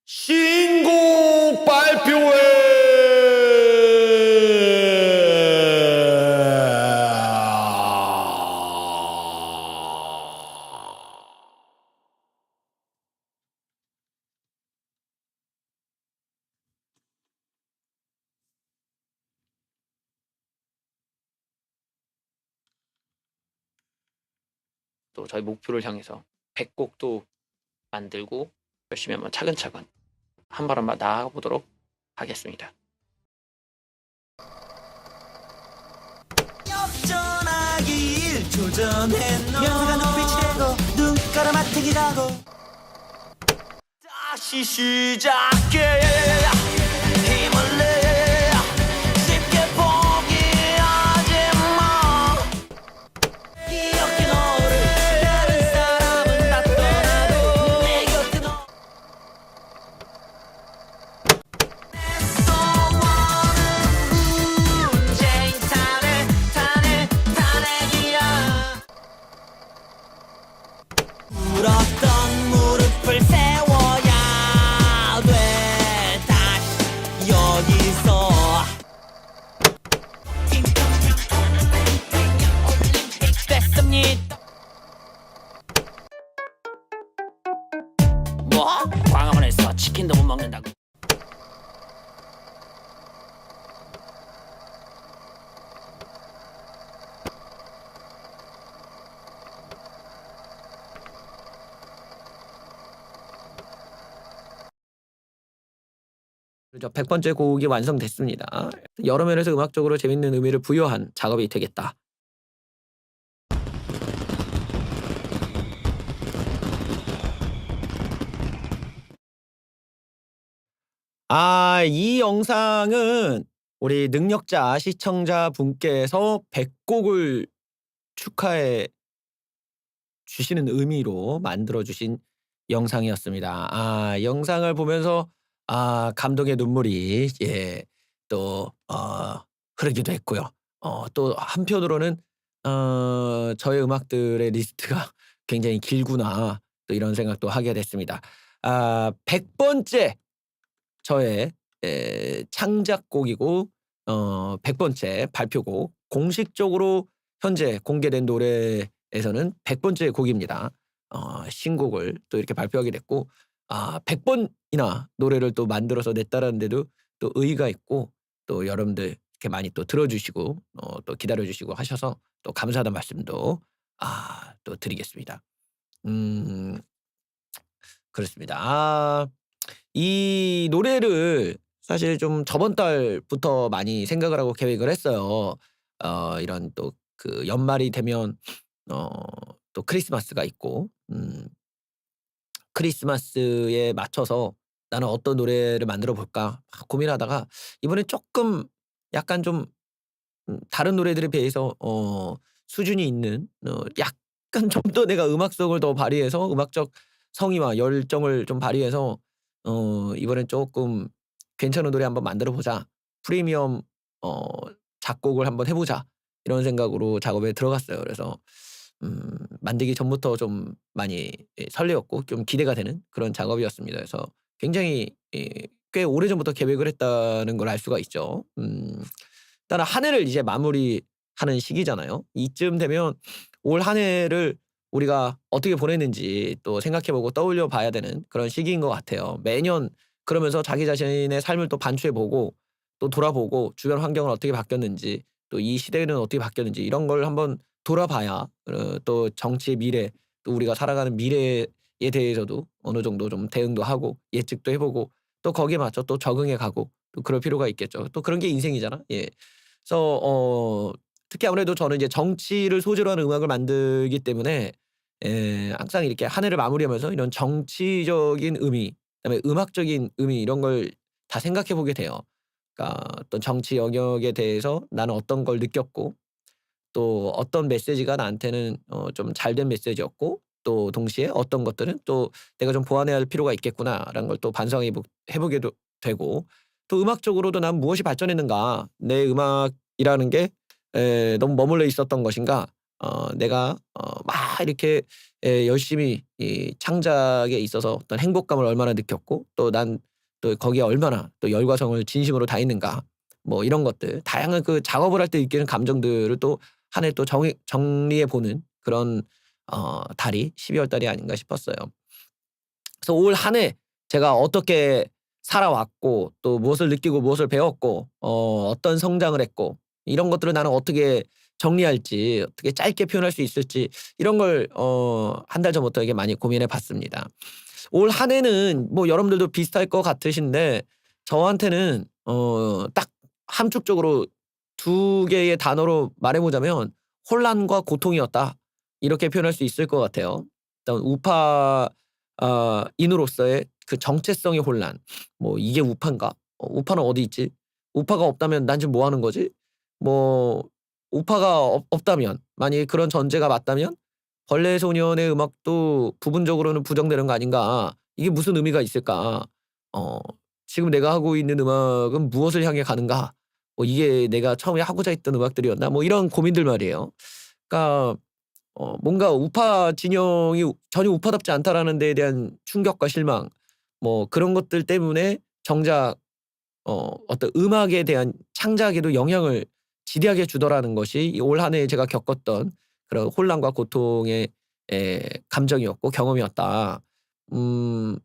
신곡 발표회. 또 저희 목표를 향해서 100곡도 만들고 열심히 한번 차근차근 한 발 한 발 나아가보도록 하겠습니다. 역전하기 1초 전에 명사가 눈빛이 되고 눈가라 마탱이라고 다시 시작해 힘을 내 쉽게 포기하지 마 기억해 너를 다른 사람은 다 떠나도 내 곁에 너 내 소원은 문재인 탄핵이야 울었던 무릎을 세워야 돼 다시 여기서 올림픽 됐습니다. 뭐? 광화문에서 치킨도 못 먹는다고? 그렇죠. 100번째 곡이 완성됐습니다. 여러 면에서 음악적으로 재밌는 의미를 부여한 작업이 되겠다. 이 영상은 우리 능력자 시청자분께서 100곡을 축하해 주시는 의미로 만들어 주신 영상이었습니다. 영상을 보면서 감동의 눈물이 또 흐르기도 했고요. 또 한편으로는 저의 음악들의 리스트가 굉장히 길구나 또 이런 생각도 하게 됐습니다. 100번째 저의 창작곡이고 100번째 발표곡, 공식적으로 현재 공개된 노래에서는 100번째 곡입니다. 신곡을 또 이렇게 발표하게 됐고 100번이나 노래를 또 만들어서 냈다라는 데도 또 의의가 있고 또 여러분들 이렇게 많이 또 들어주시고 또 기다려주시고 하셔서 또 감사하다는 말씀도 또 드리겠습니다. 그렇습니다. 이 노래를 사실 좀 저번 달부터 많이 생각을 하고 계획을 했어요. 이런 또 그 연말이 되면 또 크리스마스가 있고 크리스마스에 맞춰서 나는 어떤 노래를 만들어 볼까 막 고민하다가 이번에 조금 약간 좀 다른 노래들에 비해서 수준이 있는 약간 좀 더 내가 음악성을 더 발휘해서 음악적 성의와 열정을 좀 발휘해서 이번엔 조금 '괜찮은 노래 한번 만들어 보자. 프리미엄 작곡을 한번 해 보자.' 이런 생각으로 작업에 들어갔어요. 그래서 만들기 전부터 좀 많이 설레었고 좀 기대가 되는 그런 작업이었습니다. 그래서 굉장히 꽤 오래전부터 계획을 했다는 걸 알 수가 있죠. 일단 한 해를 이제 마무리하는 시기잖아요. 이쯤 되면 올 한 해를 우리가 어떻게 보냈는지 또 생각해 보고 떠올려 봐야 되는 그런 시기인 것 같아요. 매년 그러면서 자기 자신의 삶을 또 반추해 보고 또 돌아보고 주변 환경은 어떻게 바뀌었는지 또 이 시대는 어떻게 바뀌었는지 이런 걸 한번 돌아봐야 또 정치의 미래 또 우리가 살아가는 미래에 대해서도 어느 정도 좀 대응도 하고 예측도 해 보고 또 거기에 맞춰 또 적응해 가고 또 그럴 필요가 있겠죠. 또 그런 게 인생이잖아. 예. 그래서 특히 아무래도 저는 이제 정치를 소재로 하는 음악을 만들기 때문에 항상 이렇게 한 해를 마무리하면서 이런 정치적인 의미 그다음에 음악적인 의미 이런 걸 다 생각해 보게 돼요. 그러니까 어떤 정치 영역에 대해서 나는 어떤 걸 느꼈고 또 어떤 메시지가 나한테는 좀 잘된 메시지였고 또 동시에 어떤 것들은 또 '내가 좀 보완해야 할 필요가 있겠구나.'라는 걸 또 반성해 보게도 되고 또 음악적으로도 '난 무엇이 발전했는가? 내 음악이라는 게 너무 머물러 있었던 것인가? 내가 막 이렇게 열심히 이 창작에 있어서 어떤 행복감을 얼마나 느꼈고 또 난 또 거기에 얼마나 또 열과성을 진심으로 다했는가 뭐 이런 것들 다양한 그 작업을 할 때 느끼는 감정들을 또 한 해 또 정리해 보는 그런 달이 12월 달이 아닌가 싶었어요. 그래서 올 한 해 제가 어떻게 살아왔고 또 무엇을 느끼고 무엇을 배웠고 어떤 성장을 했고 이런 것들을 나는 어떻게 정리할지 어떻게 짧게 표현할 수 있을지 이런 걸 한 달 전부터 이게 많이 고민해 봤습니다. 올 한 해는 뭐 여러분들도 비슷할 것 같으신데 저한테는 딱 함축적으로 두 개의 단어로 말해 보자면 '혼란과 고통이었다.' 이렇게 표현할 수 있을 것 같아요. 일단 우파 인으로서의 그 정체성의 혼란. 뭐 '이게 우파인가? 우파는 어디 있지? 우파가 없다면 난 지금 뭐 하는 거지?' 뭐 우파가 없다면 만약에 그런 전제가 맞다면 '벌레 소년의 음악도 부분적으로는 부정되는 거 아닌가? 이게 무슨 의미가 있을까? 어 지금 내가 하고 있는 음악은 무엇을 향해 가는가? 뭐 이게 내가 처음에 하고자 했던 음악들이었나?' 뭐 이런 고민들 말이에요. 그러니까 뭔가 우파 진영이 '전혀 우파답지 않다.'라는 데에 대한 충격과 실망 뭐 그런 것들 때문에 정작 어떤 음악에 대한 창작에도 영향을 지대하게 주더라는 것이 이 올 한 해 제가 겪었던 그런 혼란과 고통의 감정이었고 경험이었다.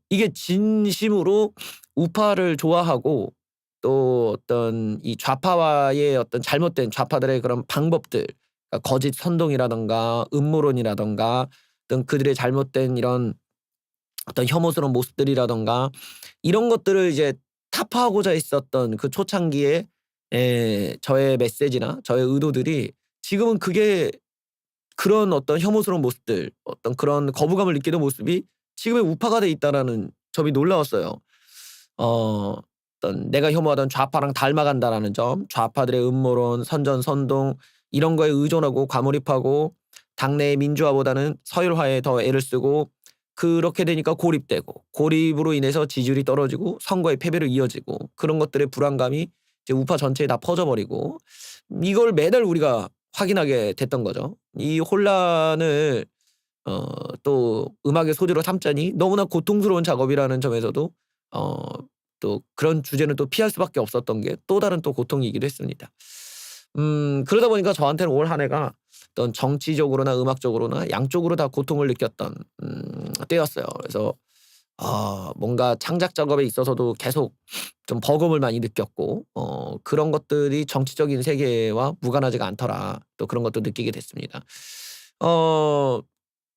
이게 진심으로 우파를 좋아하고 또 어떤 이 좌파와의 어떤 잘못된 좌파들의 그런 방법들 그러니까 거짓 선동이라든가 음모론이라든가 어떤 그들의 잘못된 이런 어떤 혐오스러운 모습들이라든가 이런 것들을 이제 타파하고자 했었던 그 초창기에 저의 메시지나 저의 의도들이 지금은 그게 그런 어떤 혐오스러운 모습들 어떤 그런 거부감을 느끼는 모습이 지금의 우파가 돼 있다라는 점이 놀라웠어요. 어 어떤 내가 혐오하던 좌파랑 닮아간다라는 점, 좌파들의 음모론, 선전선동 이런 거에 의존하고 과몰입하고 당내의 민주화보다는 서열화에 더 애를 쓰고 그렇게 되니까 고립되고 고립으로 인해서 지지율이 떨어지고 선거의 패배로 이어지고 그런 것들의 불안감이 이제 우파 전체에 다 퍼져 버리고 이걸 매달 우리가 확인하게 됐던 거죠. 이 혼란을 또 음악의 소재로 삼자니 너무나 고통스러운 작업이라는 점에서도 어 또 그런 주제는 또 피할 수밖에 없었던 게 또 다른 또 고통이기도 했습니다. 그러다 보니까 저한테는 올 한 해가 어떤 정치적으로나 음악적으로나 양쪽으로 다 고통을 느꼈던 때였어요. 그래서 뭔가 창작 작업에 있어서도 계속 좀 버거움을 많이 느꼈고 그런 것들이 정치적인 세계와 무관하지가 않더라. 또 그런 것도 느끼게 됐습니다. 어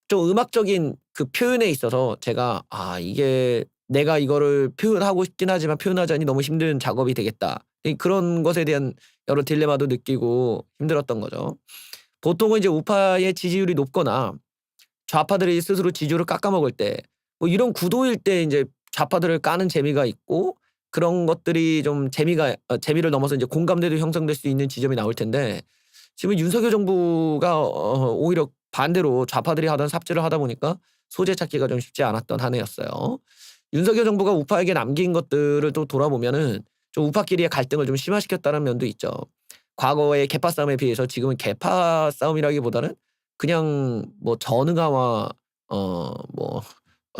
좀 음악적인 그 표현에 있어서 제가 '아 이게 내가 이거를 표현하고 싶긴 하지만 표현하자니 너무 힘든 작업이 되겠다.' 그런 것에 대한 여러 딜레마도 느끼고 힘들었던 거죠. 보통은 이제 우파의 지지율이 높거나 좌파들이 스스로 지지율을 깎아먹을 때 뭐 이런 구도일 때 인제 좌파들을 까는 재미가 있고 그런 것들이 좀 재미를 넘어서 인제 공감대도 형성될 수 있는 지점이 나올 텐데 지금 윤석열 정부가 오히려 반대로 좌파들이 하던 삽질을 하다 보니까 소재 찾기가 좀 쉽지 않았던 한 해였어요. 윤석열 정부가 우파에게 남긴 것들을 또 돌아보면은 좀 우파끼리의 갈등을 좀 심화시켰다는 면도 있죠. 과거의 계파 싸움에 비해서 지금은 계파 싸움이라기보다는 그냥 뭐 전응아와 뭐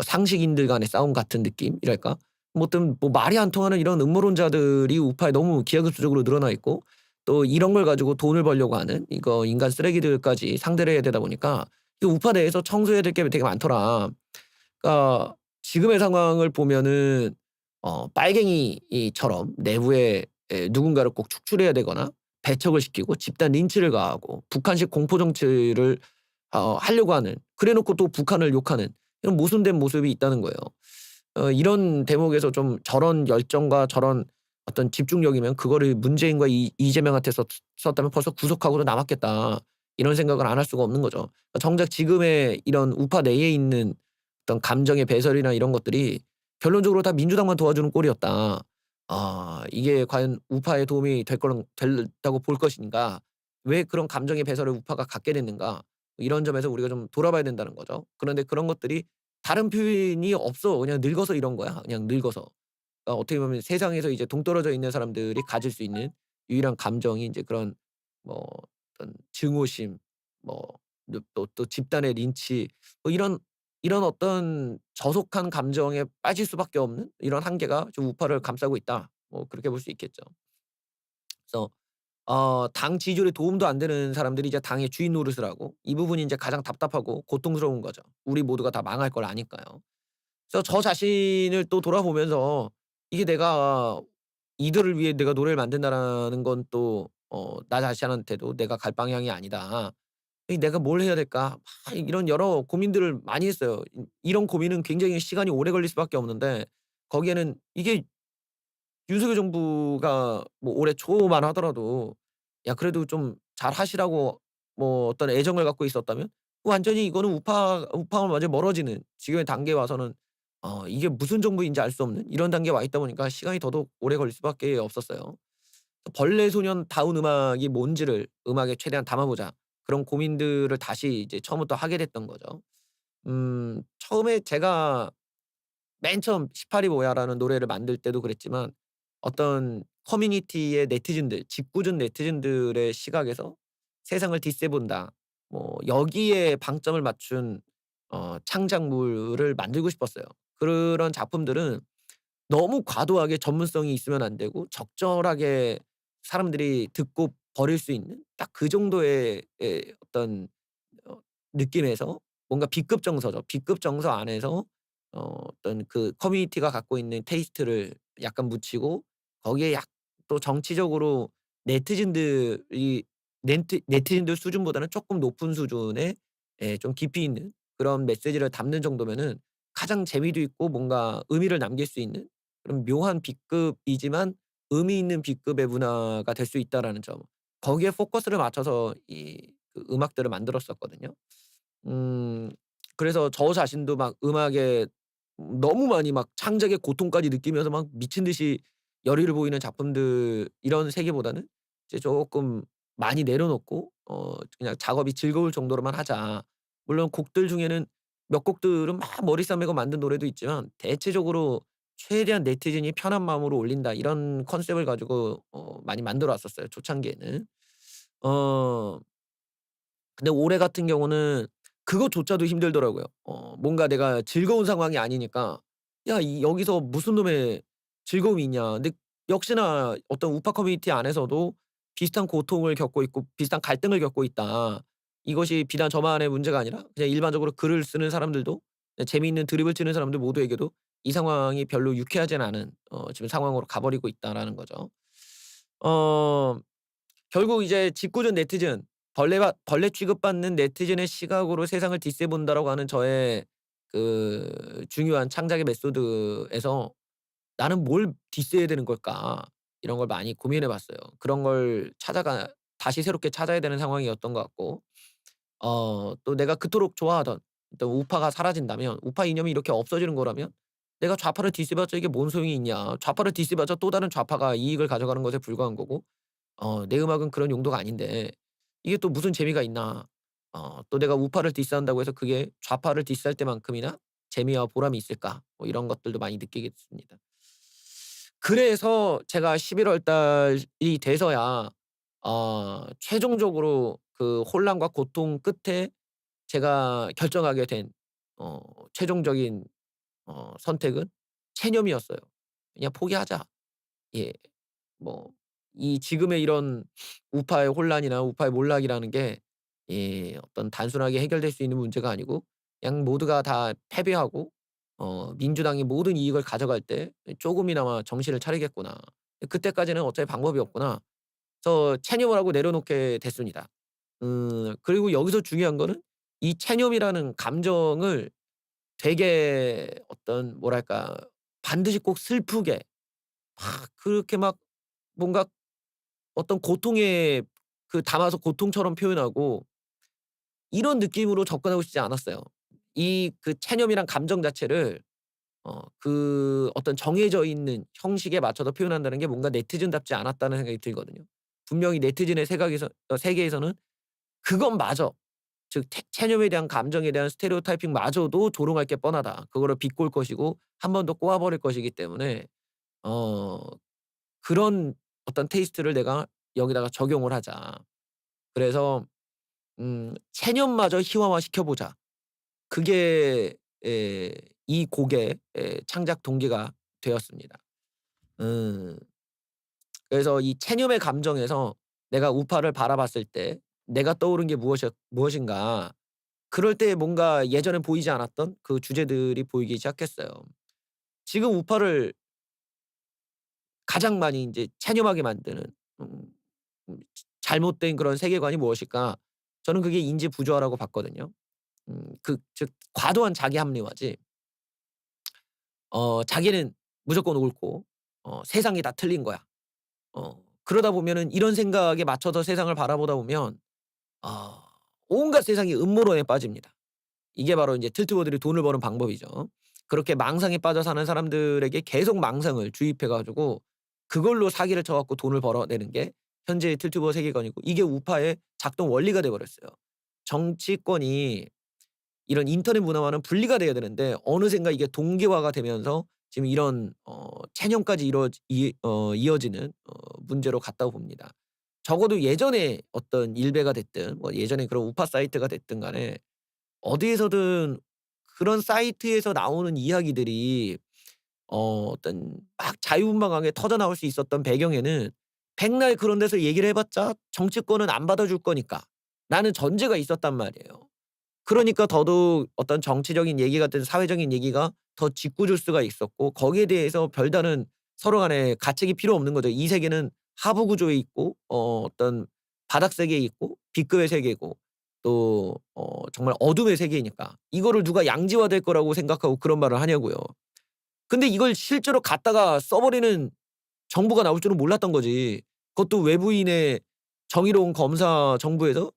상식인들 간의 싸움 같은 느낌이랄까? 뭐 어떤 뭐 말이 안 통하는 이런 음모론자들이 우파에 너무 기하급수적으로 늘어나 있고 또 이런 걸 가지고 돈을 벌려고 하는 이거 인간 쓰레기들까지 상대를 해야 되다 보니까 이 우파 내에서 청소해야 될 게 되게 많더라. 그러니까 지금의 상황을 보면은 빨갱이처럼 내부에 누군가를 꼭 축출해야 되거나 배척을 시키고 집단 린치를 가하고 북한식 공포 정치를 하려고 하는 그래 놓고 또 북한을 욕하는 이런 모순된 모습이 있다는 거예요. 이런 대목에서 좀 저런 열정과 저런 어떤 집중력이면 그거를 문재인과 이재명한테 썼다면 벌써 구속하고도 남았겠다. 이런 생각을 안 할 수가 없는 거죠. 정작 지금의 이런 우파 내에 있는 어떤 감정의 배설이나 이런 것들이 결론적으로 다 민주당만 도와주는 꼴이었다. 이게 과연 우파에 도움이 된다고 볼 것인가? 왜 그런 감정의 배설을 우파가 갖게 됐는가? 이런 점에서 우리가 좀 돌아봐야 된다는 거죠. 그런데 그런 것들이 다른 표현이 없어. 그냥 늙어서 이런 거야. 그냥 늙어서. 그러니까 어떻게 보면 세상에서 이제 동떨어져 있는 사람들이 가질 수 있는 유일한 감정이 인제 그런 뭐 어떤 증오심 뭐 또 집단의 린치 뭐 이런 어떤 저속한 감정에 빠질 수밖에 없는 이런 한계가 좀 우파를 감싸고 있다. 뭐 그렇게 볼 수 있겠죠. 그래서 당 지지율에 도움도 안 되는 사람들이 이제 당의 주인 노릇을 하고 이 부분이 인제 가장 답답하고 고통스러운 거죠. 우리 모두가 다 망할 걸 아니까요. 그래서 저 자신을 또 돌아보면서 이게 내가 '이들을 위해 내가 노래를 만든다.'라는 건 또 나 자신한테도 '내가 갈 방향이 아니다.' 이 '내가 뭘 해야 될까?' 막 이런 여러 고민들을 많이 했어요. 이런 고민은 굉장히 시간이 오래 걸릴 수밖에 없는데 거기에는 이게 윤석열 정부가 뭐 올해 초만 하더라도 야 그래도 좀 잘하시라고 뭐 어떤 애정을 갖고 있었다면 완전히 이거는 우파와 완전히 멀어지는 지금의 단계에 와서는 이게 무슨 정부인지 알 수 없는 이런 단계에 와 있다 보니까 시간이 더더욱 오래 걸릴 수밖에 없었어요. 벌레소년다운 음악이 뭔지를 음악에 최대한 담아 보자. 그런 고민들을 다시 이제 처음부터 하게 됐던 거죠. 처음에 제가 맨 처음 18이 뭐야라는 노래를 만들 때도 그랬지만 어떤 커뮤니티의 네티즌들 짓궂은 네티즌들의 시각에서 '세상을 디스해 본다.' 뭐 여기에 방점을 맞춘 창작물을 만들고 싶었어요. 그런 작품들은 너무 과도하게 전문성이 있으면 안 되고 적절하게 사람들이 듣고 버릴 수 있는 딱 그 정도의 어떤 어 느낌에서 뭔가 B급 정서죠. B급 정서 안에서 어떤 그 커뮤니티가 갖고 있는 테이스트를 약간 묻히고 거기에 또 정치적으로 네티즌들이 네티즌들 수준보다는 쪼끔 높은 수준의 좀 깊이 있는 그런 메시지를 담는 정도면은 가장 재미도 있고 뭔가 의미를 남길 수 있는 그런 묘한 B급이지만 의미 있는 B급의 문화가 될 수 있다라는 점. 거기에 포커스를 맞춰서 그 음악들을 만들었었거든요. 음 그래서 저 자신도 막 음악에 너무 많이 막 창작의 고통까지 느끼면서 막 미친 듯이 열의를 보이는 작품들 이런 세계보다는 이제 쪼끔 많이 내려놓고 그냥 작업이 즐거울 정도로만 하자. 물론 곡들 중에는 몇 곡들은 막 머리 싸매고 만든 노래도 있지만 대체적으로 '최대한 네티즌이 편한 마음으로 올린다.' 이런 컨셉을 가지고 많이 만들어 왔었어요 초창기에는. 어 근데 올해 같은 경우는 그것조차도 힘들더라고요. 뭔가 내가 즐거운 상황이 아니니까 '야 여기서 무슨 놈의 즐거움이 있냐.' 근데 역시나 어떤 우파 커뮤니티 안에서도 비슷한 고통을 겪고 있고 비슷한 갈등을 겪고 있다. 이것이 비단 저만의 문제가 아니라 그냥 일반적으로 글을 쓰는 사람들도 재미있는 드립을 치는 사람들 모두에게도 이 상황이 별로 유쾌하진 않은 지금 상황으로 가 버리고 있다라는 거죠. 어 결국 이제 짓궂은 네티즌 벌레 취급받는 네티즌의 시각으로 세상을 디스해 본다라고 하는 저의 그 중요한 창작의 메소드에서 '나는 뭘 디스해야 되는 걸까?' 이런 걸 많이 고민해 봤어요. 그런 걸 다시 새롭게 찾아야 되는 상황이었던 것 같고 또 내가 그토록 좋아하던 어떤 우파가 사라진다면 우파 이념이 이렇게 없어지는 거라면 '내가 좌파를 디스해봤자 이게 뭔 소용이 있냐. 좌파를 디스해봤자 또 다른 좌파가 이익을 가져가는 것에 불과한 거고 내 음악은 그런 용도가 아닌데 이게 또 무슨 재미가 있나. 또 내가 우파를 디스한다고 해서 그게 좌파를 디스할 때만큼이나 재미와 보람이 있을까. 뭐 이런 것들도 많이 느끼게 됐습니다. 그래서 제가 11월 달이 돼서야 최종적으로 그 혼란과 고통 끝에 제가 결정하게 된 어 최종적인 선택은 체념이었어요. '그냥 포기하자.' 예. 뭐 이 지금의 이런 우파의 혼란이나 우파의 몰락이라는 게 어떤 단순하게 해결될 수 있는 문제가 아니고 그냥 모두가 다 패배하고 민주당이 모든 이익을 가져갈 때 쪼금이나마 정신을 차리겠구나. 그때까지는 어차피 방법이 없구나. 그래서 체념을 하고 내려놓게 됐습니다. 그리고 여기서 중요한 거는 이 체념이라는 감정을 되게 어떤 뭐랄까 반드시 꼭 슬프게 막 그렇게 막 뭔가 어떤 고통에 담아서 고통처럼 표현하고 이런 느낌으로 접근하고 싶지 않았어요. 체념이란 감정 자체를 그 어떤 정해져 있는 형식에 맞춰서 표현한다는 게 뭔가 네티즌답지 않았다는 생각이 들거든요. 분명히 네티즌의 세계에서는 그것마저 즉 체념에 대한 감정에 대한 스테레오타이핑마저도 조롱할 게 뻔하다. 그거를 비꼴 것이고 한 번 더 꼬아 버릴 것이기 때문에 어 그런 어떤 테이스트를 내가 여기다가 적용을 하자. 그래서 체념마저 희화화시켜 보자. 그게 이 곡의 창작 동기가 되었습니다. 음 그래서 이 체념의 감정에서 내가 우파를 바라봤을 때 내가 떠오른 게 무엇인가. 그럴 때 뭔가 예전에 보이지 않았던 그 주제들이 보이기 시작했어요. 지금 우파를 가장 많이 인제 체념하게 만드는 음 잘못된 그런 세계관이 무엇일까? 저는 그게 인지 부조화라고 봤거든요. 즉 과도한 자기 합리화지. 자기는 무조건 옳고 세상이 다 틀린 거야. 그러다 보면은 이런 생각에 맞춰서 세상을 바라보다 보면 아 온갖 세상의 음모론에 빠집니다. 이게 바로 인제 틸트버들이 돈을 버는 방법이죠. 그렇게 망상에 빠져 사는 사람들에게 계속 망상을 주입해 가지고 그걸로 사기를 쳐 갖고 돈을 벌어내는 게 현재의 틸트버 세계관이고 이게 우파의 작동 원리가 돼 버렸어요. 정치권이 이런 인터넷 문화와는 분리가 돼야 되는데 어느샌가 이게 동기화가 되면서 지금 이런 체념까지 이어지는 문제로 갔다고 봅니다. 적어도 예전에 어떤 일베가 됐든 뭐 예전에 그런 우파 사이트가 됐든 간에 어디에서든 그런 사이트에서 나오는 이야기들이 어떤 막 자유분방하게 터져 나올 수 있었던 배경에는 백날 그런 데서 얘기를 해 봤자 정치권은 안 받아줄 거니까라는 전제가 있었단 말이에요. 그러니까 더더욱 어떤 정치적인 얘기 같은 사회적인 얘기가 더 짓궂을 수가 있었고 거기에 대해서 별다른 서로 간에 가책이 필요 없는 거죠. 이 세계는 하부 구조에 있고 어떤 바닥 세계에 있고 B급의 세계고 또 정말 어둠의 세계이니까 이거를 누가 양지화될 거라고 생각하고 그런 말을 하냐고요. 근데 이걸 실제로 갖다가 써 버리는 정부가 나올 줄은 몰랐던 거지. 그것도 외부인의 정의로운 검사 정부에서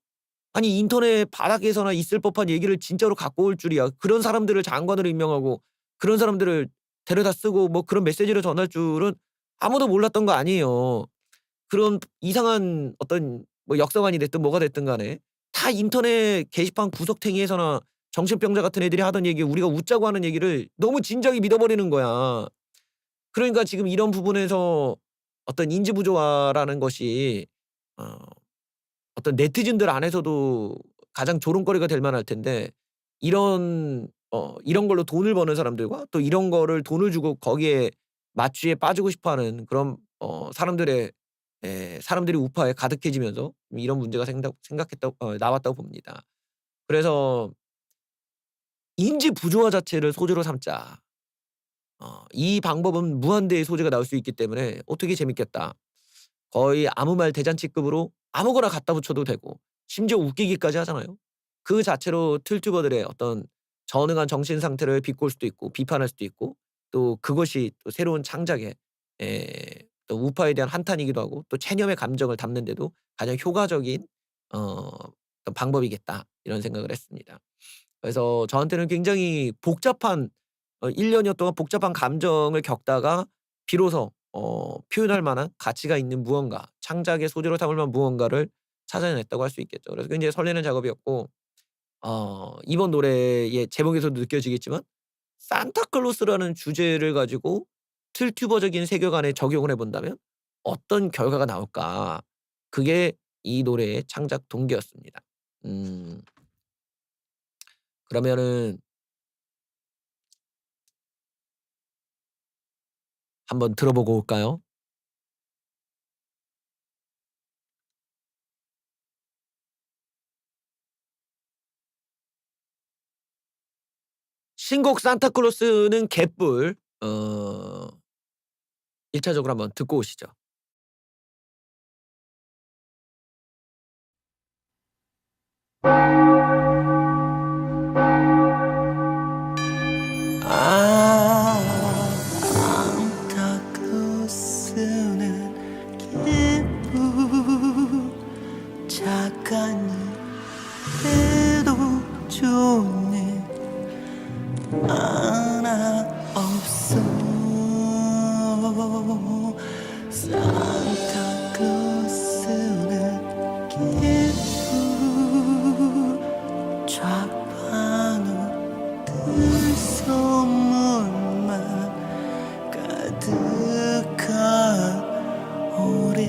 아니 인터넷 바닥에서나 있을 법한 얘기를 진짜로 갖고 올 줄이야. 그런 사람들을 장관으로 임명하고 그런 사람들을 데려다 쓰고 뭐 그런 메시지를 전할 줄은 아무도 몰랐던 거 아니에요. 그런 이상한 어떤 뭐 역사관이 됐든 뭐가 됐든 간에 다 인터넷 게시판 구석탱이에서나 정신병자 같은 애들이 하던 얘기 우리가 웃자고 하는 얘기를 너무 진작에 믿어 버리는 거야. 그러니까 지금 이런 부분에서 어떤 인지 부조화라는 것이 어 어떤 네티즌들 안에서도 가장 조롱거리가 될 만할 텐데 이런 걸로 돈을 버는 사람들과 또 이런 거를 돈을 주고 거기에 맞추에 빠지고 싶어 하는 그런 사람들이 우파에 가득해지면서 이런 문제가 나왔다고 봅니다. 그래서 '인지 부조화 자체를 소재로 삼자.' 이 방법은 무한대의 소재가 나올 수 있기 때문에 '어떻게 재밌겠다.' 거의 아무 말 대잔치급으로 아무거나 갖다 붙여도 되고 심지어 웃기기까지 하잖아요. 그 자체로 틸투버들의 어떤 전응한 정신 상태를 비꼴 수도 있고 비판할 수도 있고 또 그것이 또 새로운 창작의 또 우파에 대한 한탄이기도 하고 또 체념의 감정을 담는 데도 가장 효과적인 어떤 방법이겠다 이런 생각을 했습니다. 그래서 저한테는 굉장히 복잡한 1 년여 동안 복잡한 감정을 겪다가 비로소 표현할 만한 가치가 있는 무언가, 창작의 소재로 삼을 만한 무언가를 찾아냈다고 할 수 있겠죠. 그래서 굉장히 설레는 작업이었고 이번 노래의 제목에서도 느껴지겠지만 산타클로스라는 주제를 가지고 틸튜버적인 세계관에 적용을 해 본다면 어떤 결과가 나올까? 그게 이 노래의 창작 동기였습니다. 음 그러면은 한번 들어보고 올까요? 신곡 산타클로스는 개뿔 1 차적으로 한번 듣고 오시죠. 아 산타클로스는 기분 착한 일 해도 좋은 일 하나 없어 산타클로스는 기분 좌판우 들 선물만 가득한 올해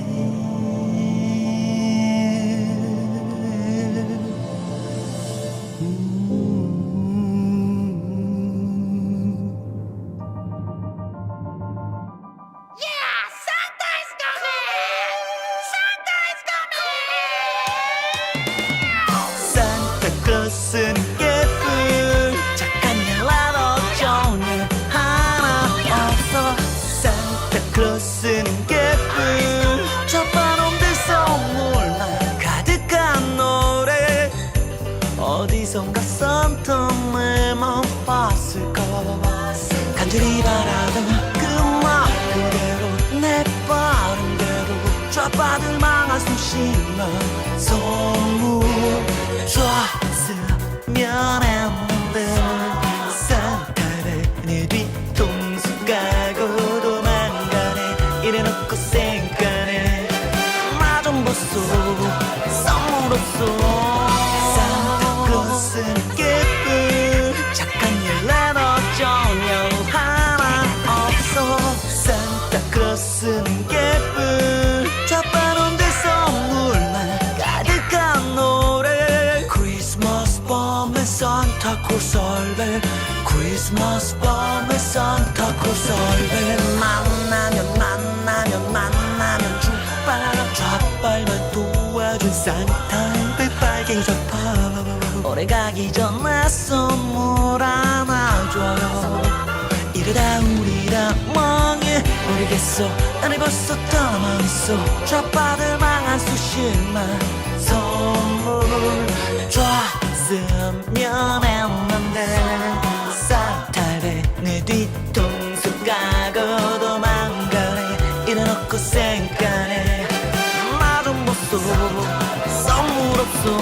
쓰는 개뿔 첫바람들 선물만 가득한 노래 어디선가 썬텀을 못 봤을까 간절히 바라던 그 말 그대로 내 빠른대로 좌파들 망한 수심만 선물 줬으면 했는데 산타를 내 뒤통수 깔고 도망가네 이래놓고 생각하네 나 좀 보소 선물없어 산타클로스는 개뿔 착한 일레너 전혀 하나 없어 산타클로스는 개뿔 좌파론들 선물만 가득한 노래 크리스마스 밤에 산타클로스 얼벨 크리스마스 밤에 산타클로스 얼벨 만나면 주발 좌빨만 도와준 산타 빨갱이 좌파 오래 가기 전에 선물 하나 줘요 이러다 우리라 멍해 모르겠어 나를 벌써 떠나만 있어 좌파들 망한 수십만 선물 줬으면 했는데 산타를 내 뒤통수 까고 도망가네 이래놓고 생각하네 나 좀 보소 선물 없어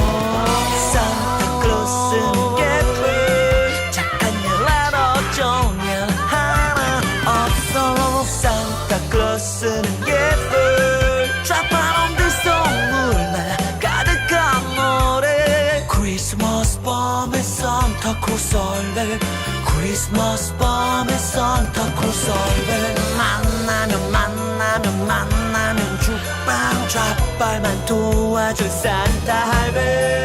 산타클로스는 개뿔 착한 일라도 좋은 일 하나 없어 산타클로스는 개뿔 좌파놈들 선물만 가득한 노래 크리스마스 밤에 산타클로스 얼벨 크리스마스 밤에 산타클로스 얼벨 만나면 죽방 좌빨만 도와줄 산타 할배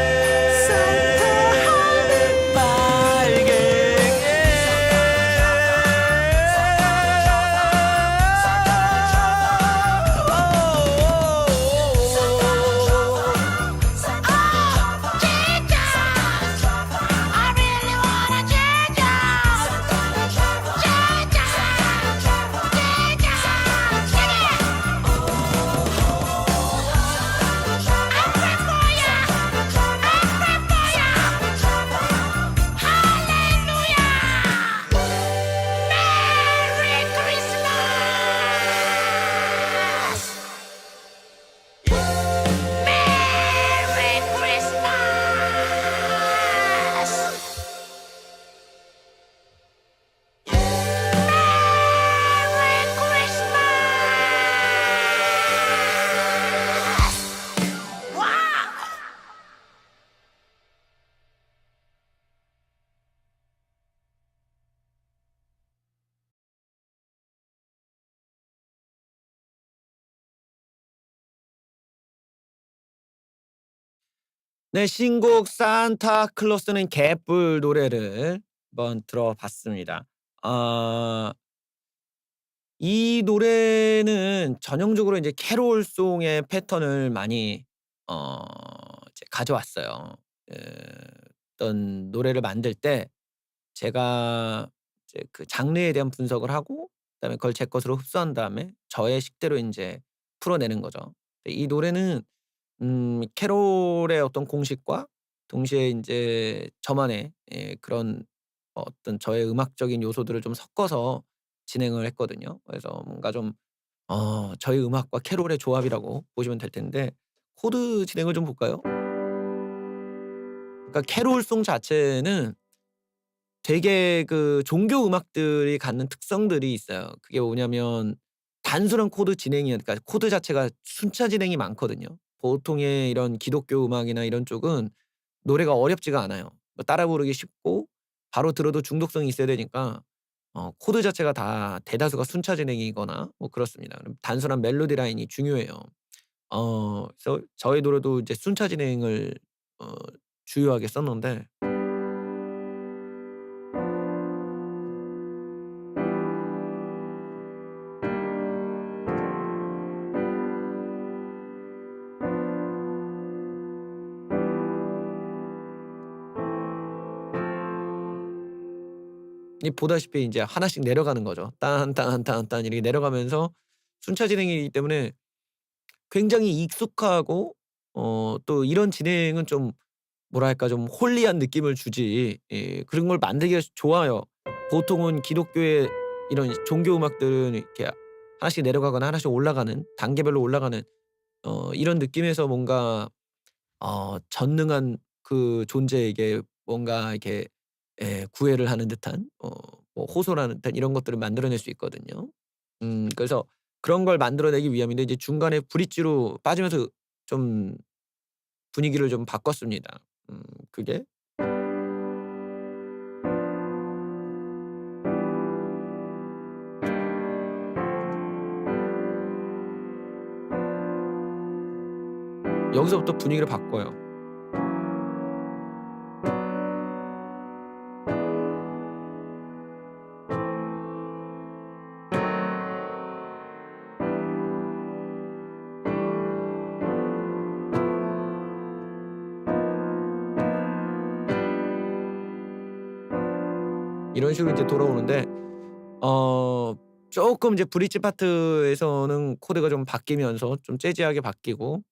네, 신곡 산타클로스는 개뿔 노래를 한번 들어봤습니다. 이 노래는 전형적으로 이제 캐롤송의 패턴을 많이 이제 가져왔어요. 어떤 노래를 만들 때 제가 이제 그 장르에 대한 분석을 하고 그다음에 그걸 제 것으로 흡수한 다음에 저의 식대로 인제 풀어내는 거죠. 이 노래는 캐롤의 어떤 공식과 동시에 인제 저만의 그런 어떤 저의 음악적인 요소들을 좀 섞어서 진행을 했거든요. 그래서 뭔가 좀 저희 음악과 캐롤의 조합이라고 보시면 될 텐데 코드 진행을 좀 볼까요? 그러니까 캐롤송 자체는 되게 그 종교 음악들이 갖는 특성들이 있어요. 그게 뭐냐면 단순한 코드 진행이야 그러니까 코드 자체가 순차 진행이 많거든요. 보통의 이런 기독교 음악이나 이런 쪽은 노래가 어렵지가 않아요. 뭐 따라 부르기 쉽고 바로 들어도 중독성이 있어야 되니까 코드 자체가 다 대다수가 순차 진행이거나 뭐 그렇습니다. 그럼 단순한 멜로디 라인이 중요해요. 그래서 저희 노래도 이제 순차 진행을 어 주요하게 썼는데 이 보다시피 인제 하나씩 내려가는 거죠. 딴 이렇게 내려가면서 순차 진행이기 때문에 굉장히 익숙하고 또 이런 진행은 좀 뭐랄까 좀 홀리한 느낌을 주지 그런 걸 만들기가 좋아요. 보통은 기독교의 이런 종교 음악들은 이렇게 하나씩 내려가거나 하나씩 올라가는 단계별로 올라가는 이런 느낌에서 뭔가 전능한 그 존재에게 뭔가 이렇게 구애를 하는 듯한 뭐 호소하는 듯한 이런 것들을 만들어낼 수 있거든요. 그래서 그런 걸 만들어내기 위함인데 이제 중간에 브릿지로 빠지면서 좀 분위기를 좀 바꿨습니다. 그게 여기서부터 분위기를 바꿔요. 이런 식으로 이제 돌아오는데 쪼끔 이제 브릿지 파트에서는 코드가 좀 바뀌면서 좀 재즈하게 바뀌고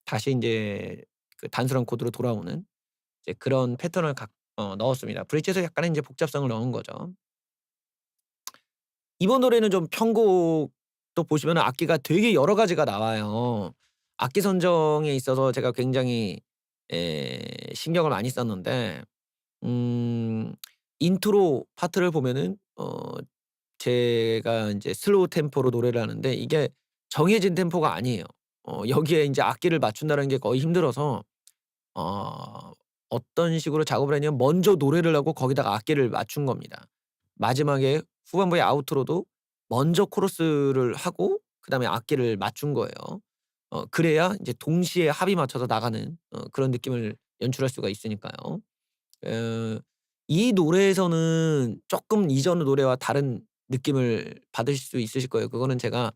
다시 인제 그 단순한 코드로 돌아오는 이제 그런 패턴을 넣었습니다. 브릿지에서 약간의 인제 복잡성을 넣은 거죠. 이번 노래는 좀 편곡도 보시면은 악기가 되게 여러 가지가 나와요. 악기 선정에 있어서 제가 굉장히 신경을 많이 썼는데 음 인트로 파트를 보면은 제가 인제 슬로우 템포로 노래를 하는데 이게 정해진 템포가 아니에요. 여기에 인제 악기를 맞춘다는 게 거의 힘들어서 어 어떤 식으로 작업을 했냐면 먼저 노래를 하고 거기다가 악기를 맞춘 겁니다. 마지막에 후반부의 아우트로도 먼저 코러스를 하고 그다음에 악기를 맞춘 거예요. 그래야 인제 동시에 합이 맞춰서 나가는 그런 느낌을 연출할 수가 있으니까요. 어 이 노래에서는 쪼끔 이전 노래와 다른 느낌을 받으실 수 있으실 거예요. 그거는 제가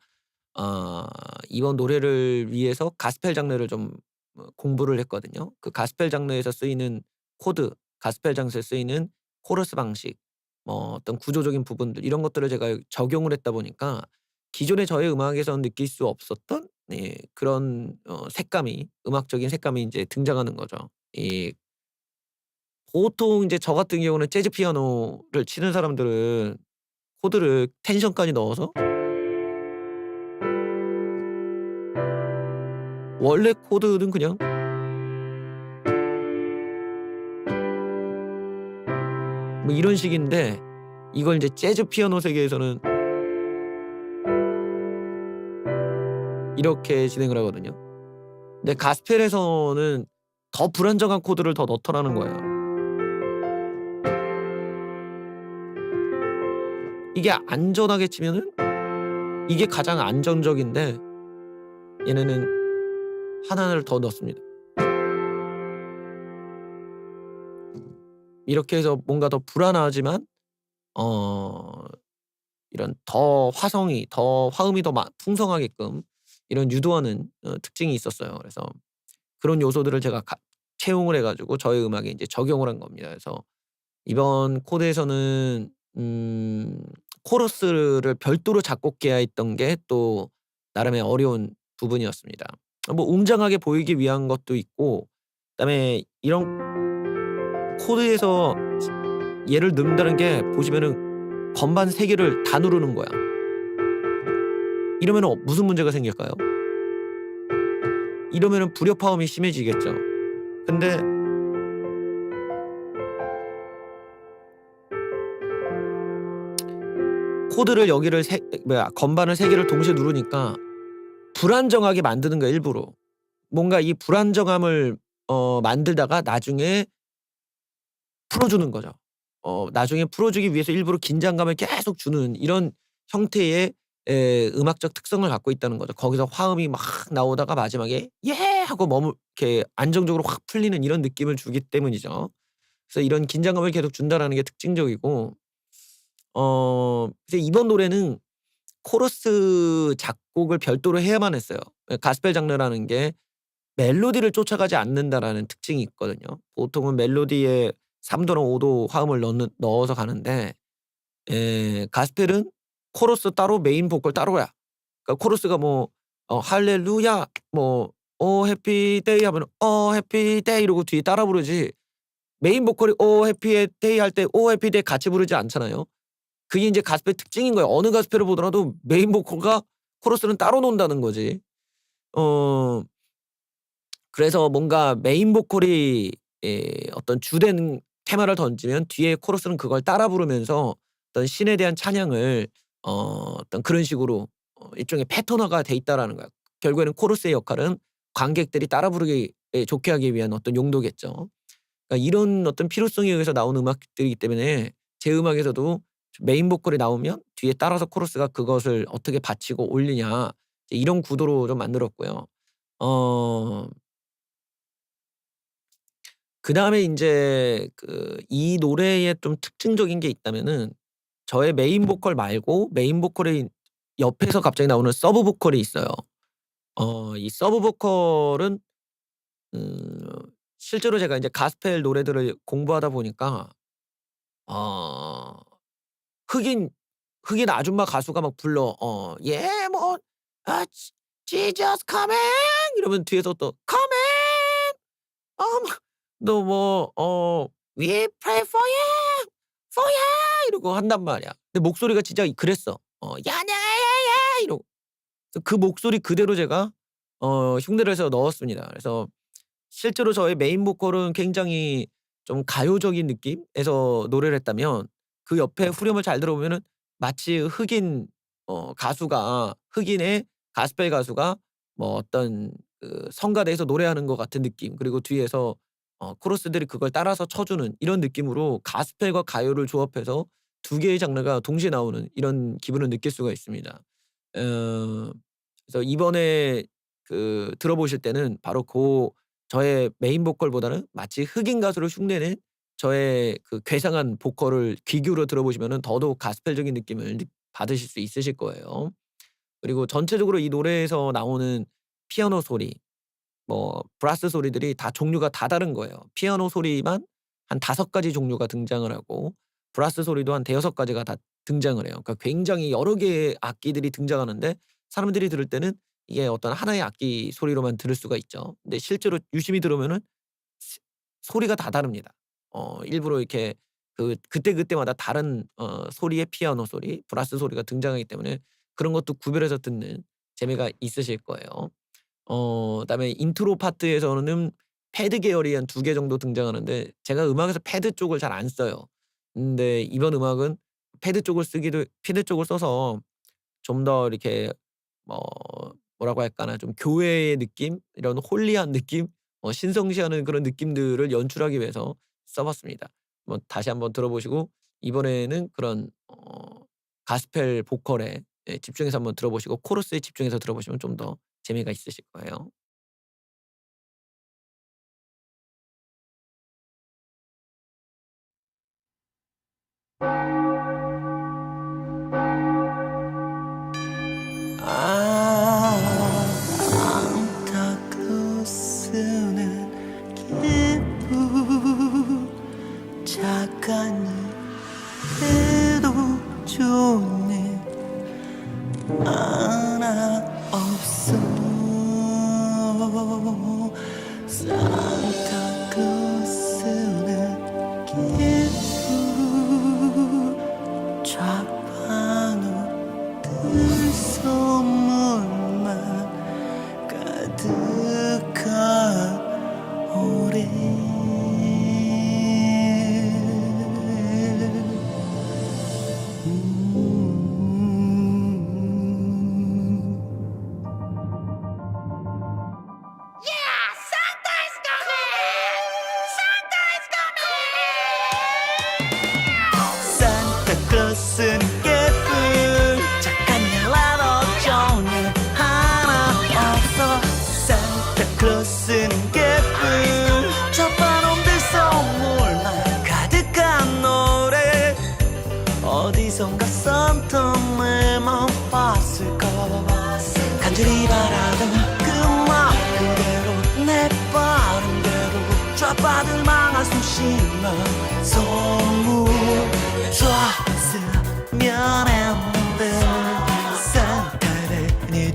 어 이번 노래를 위해서 가스펠 장르를 좀 공부를 했거든요. 그 가스펠 장르에서 쓰이는 코드, 가스펠 장르에서 쓰이는 코러스 방식, 뭐 어떤 구조적인 부분들 이런 것들을 제가 적용을 했다 보니까 기존의 저의 음악에서는 느낄 수 없었던 그런 색감이 음악적인 색감이 인제 등장하는 거죠. 이 보통 인제 저 같은 경우는 재즈 피아노를 치는 사람들은 코드를 텐션까지 넣어서 원래 코드는 그냥 뭐 이런 식인데 이걸 인제 재즈 피아노 세계에서는 이렇게 진행을 하거든요. 근데 가스펠에서는 더 불안정한 코드를 더 넣더라는 거예요. 이게 안전하게 치면은 이게 가장 안정적인데 얘네는 하나를 더 넣습니다. 이렇게 해서 뭔가 더 불안하지만 어 이런 더 화성이 더 화음이 더 풍성하게끔 이런 유도하는 특징이 있었어요. 그래서 그런 요소들을 제가 채용을 해 가지고 저의 음악에 인제 적용을 한 겁니다. 그래서 이번 코드에서는 코러스를 별도로 작곡해야 했던 게 또 나름의 어려운 부분이었습니다. 뭐 웅장하게 보이기 위한 것도 있고 그다음에 이런 코드에서 얘를 넣는다는 게 보시면은 건반 3 개를 다 누르는 거야. 이러면은 무슨 문제가 생길까요? 이러면은 불협화음이 심해지겠죠. 근데 코드를 여기를 건반을 3 개를 동시에 누르니까 불안정하게 만드는 거야 일부러. 뭔가 이 불안정함을 만들다가 나중에 풀어주는 거죠. 나중에 풀어주기 위해서 일부러 긴장감을 계속 주는 이런 형태의 음악적 특성을 갖고 있다는 거죠. 거기서 화음이 막 나오다가 마지막에 "예!" 하고 이렇게 안정적으로 확 풀리는 이런 느낌을 주기 때문이죠. 그래서 이런 긴장감을 계속 준다라는 게 특징적이고 그래서 이번 노래는 코러스 작곡을 별도로 해야만 했어요. 가스펠 장르라는 게 멜로디를 쫓아가지 않는다라는 특징이 있거든요. 보통은 멜로디에 3 도나 5도 화음을 넣어서 가는데 가스펠은 코러스 따로 메인 보컬 따로야. 그러니까 코러스가 뭐 할렐루야 뭐 해피 데이 하면 해피 데이 이러고 뒤에 따라 부르지 메인 보컬이 해피 데이 할 때 해피 데이 같이 부르지 않잖아요. 그게 인제 가스펠 특징인 거예요. 어느 가스펠을 보더라도 메인 보컬과 코러스는 따로 논다는 거지. 어 그래서 뭔가 메인 보컬이 어떤 주된 테마를 던지면 뒤에 코러스는 그걸 따라 부르면서 어떤 신에 대한 찬양을 어떤 그런 식으로 일종의 패턴화가 돼 있다라는 거야. 결국에는 코러스의 역할은 관객들이 따라 부르기 좋게 하기 위한 어떤 용도겠죠. 그러니까 이런 어떤 필요성에 의해서 나오는 음악들이기 때문에 제 음악에서도 메인 보컬이 나오면 뒤에 따라서 코러스가 그것을 어떻게 받치고 올리냐 이제 이런 구도로 좀 만들었고요. 어 그다음에 인제 이 노래에 좀 특징적인 게 있다면은 저의 메인 보컬 말고 메인 보컬의 옆에서 갑자기 나오는 서브 보컬이 있어요. 이 서브 보컬은 음 실제로 제가 인제 가스펠 노래들을 공부하다 보니까 어 흑인 아줌마 가수가 막 불러. "예 뭐 아 지 지저스 커밍." 이러면 뒤에서 또 "커밍." 막 또 뭐 "We pray for you, for you." 이러고 한단 말이야. 근데 목소리가 진짜 그랬어. "야냐야야야." 이러고. 그래서 그 목소리 그대로 제가 흉내를 내서 넣었습니다. 그래서 실제로 저의 메인 보컬은 굉장히 좀 가요적인 느낌에서 노래를 했다면 그 옆에 후렴을 잘 들어보면은 마치 흑인의 가스펠 가수가 뭐 어떤 성가대에서 노래하는 것 같은 느낌 그리고 뒤에서 코러스들이 그걸 따라서 쳐 주는 이런 느낌으로 가스펠과 가요를 조합해서 두 개의 장르가 동시에 나오는 이런 기분을 느낄 수가 있습니다. 어 그래서 이번에 들어보실 때는 바로 저의 메인 보컬보다는 마치 흑인 가수를 흉내낸 저의 괴상한 보컬을 귀 기울여 들어보시면은 더더욱 가스펠적인 느낌을 받으실 수 있으실 거예요. 그리고 전체적으로 이 노래에서 나오는 피아노 소리 뭐 브라스 소리들이 다 종류가 다 다른 거예요. 피아노 소리만 한 5가지 종류가 등장을 하고 브라스 소리도 한 대여섯 가지가 다 등장을 해요. 그러니까 굉장히 여러 개의 악기들이 등장하는데 사람들이 들을 때는 이게 어떤 하나의 악기 소리로만 들을 수가 있죠. 근데 실제로 유심히 들으면은 시 소리가 다 다릅니다. 일부러 이렇게 그때그때마다 다른 소리의 피아노 소리, 브라스 소리가 등장하기 때문에 그런 것도 구별해서 듣는 재미가 있으실 거예요. 그다음에 인트로 파트에서는 패드 계열이 한 2개 정도 등장하는데 제가 음악에서 패드 쪽을 잘 안 써요. 근데 이번 음악은 패드 쪽을 써서 좀 더 이렇게 뭐 뭐라고 할까나 좀 교회의 느낌, 이런 홀리한 느낌, 신성시하는 그런 느낌들을 연출하기 위해서 써 봤습니다. 다시 한번 들어보시고 이번에는 그런 가스펠 보컬에 집중해서 한번 들어보시고 코러스에 집중해서 들어보시면 좀 더 재미가 있으실 거예요. 안타까우쓰는 기분 착한 일도 좋은 일 하나 없어 산타클로스는 기분 좌판우 들 선물만 가득한 우리 산타클로스는 예쁜 착한 일 하나 좋은 일 하나 없어 산타클로스는 예쁜 첫바람들 선물만 가득한 노래 어디선가 산타님을 봤을까 간절히 바라던 그 마음 그대로 내 바람대로 좌받을 만한 소심한 선물 줬으면 했는데 산타는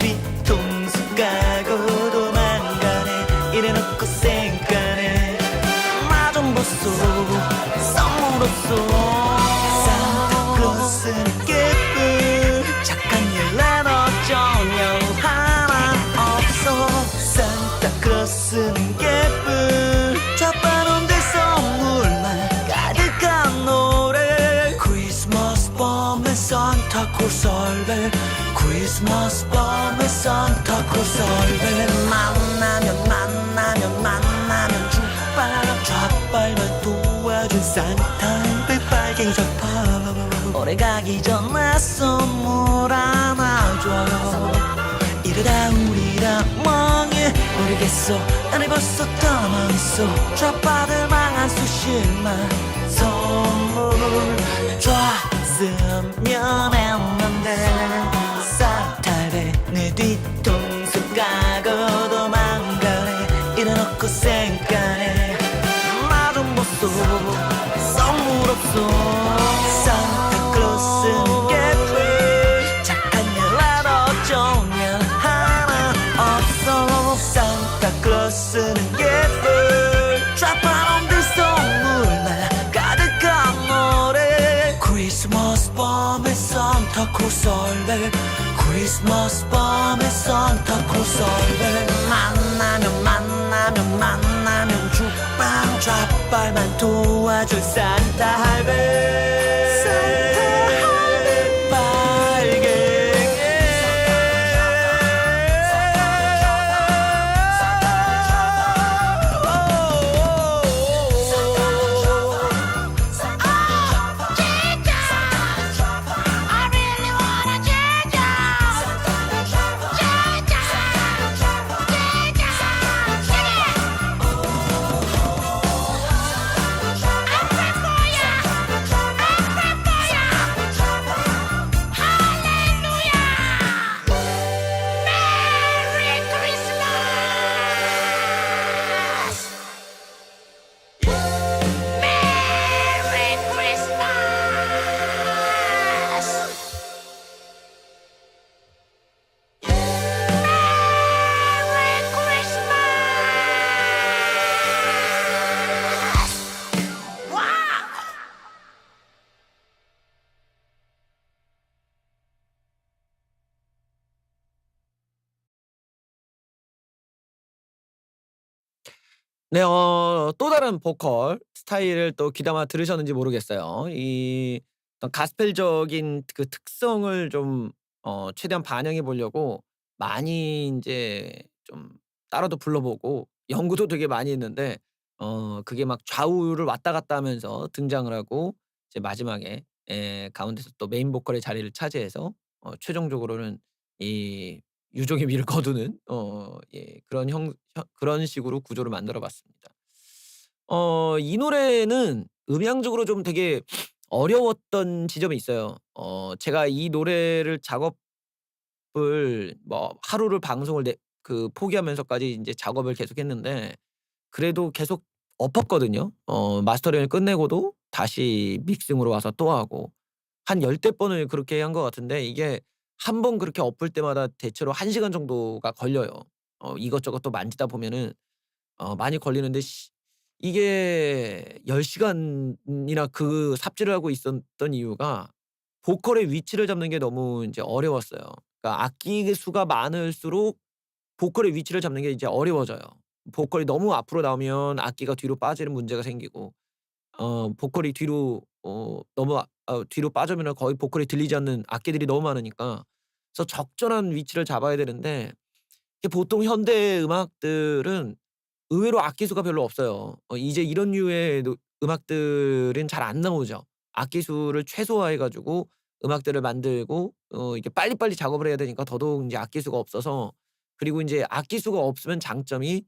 크리스마스 밤에 산타클로스 얼굴 만나면 족발만 도와준 산타 빨갱이 족발 오래 가기 전에 선물 하나 줘요 이러다 우리라 멍해 모르겠어 나를 벌써 떠나만 있어 족발을 망한 수십만 선물 줬으면 했는데 사탈배 내 뒤통수 까고 도망가네 이래놓고 생각해 나 좀 보소 선물 없어 산타클로스는 예쁜 착한 일라도 좋은 일 하나 없어 산타클로스는 예쁜 좌파놈들 선물만 가득한 노래 크리스마스 밤에 산타클로스 얼굴 크리스마스 밤에 산타클로스 얼굴 만나면 죽방 좌빨만 도와줄 산타 할배 빨갱이 네, 또 다른 보컬 스타일을 또 귀담아 들으셨는지 모르겠어요. 이 어떤 가스펠적인 그 특성을 좀 최대한 반영해 보려고 많이 인제 좀 따라도 불러 보고 연구도 되게 많이 했는데 그게 막 좌우를 왔다 갔다 하면서 등장을 하고 이제 마지막에 가운데서 또 메인 보컬의 자리를 차지해서 최종적으로는 이 유종의 미를 거두는 그런 식으로 구조를 만들어 봤습니다. 이 노래는 음향적으로 좀 되게 어려웠던 지점이 있어요. 제가 이 노래를 작업을 뭐 하루를 방송을 포기하면서까지 인제 작업을 계속했는데 그래도 계속 엎었거든요. 마스터링을 끝내고도 다시 믹싱으로 와서 또 하고 한 열대 번을 그렇게 한 것 같은데 이게 한 번 그렇게 엎을 때마다 대체로 1 시간 정도가 걸려요. 이것저것 또 만지다 보면은 많이 걸리는데 이게 10 시간이나 그 삽질을 하고 있었던 이유가 보컬의 위치를 잡는 게 너무 인제 어려웠어요. 그러니까 악기 수가 많을수록 보컬의 위치를 잡는 게 이제 어려워져요. 보컬이 너무 앞으로 나오면 악기가 뒤로 빠지는 문제가 생기고 보컬이 뒤로 너무 뒤로 빠지면은 거의 보컬이 들리지 않는 악기들이 너무 많으니까 그래서 적절한 위치를 잡아야 되는데 이게 보통 현대 음악들은 의외로 악기 수가 별로 없어요. 이제 이런 류의 음악들은 잘 안 나오죠. 악기 수를 최소화해 가지고 음악들을 만들고 이게 빨리빨리 작업을 해야 되니까 더더욱 인제 악기 수가 없어서 그리고 인제 악기 수가 없으면 장점이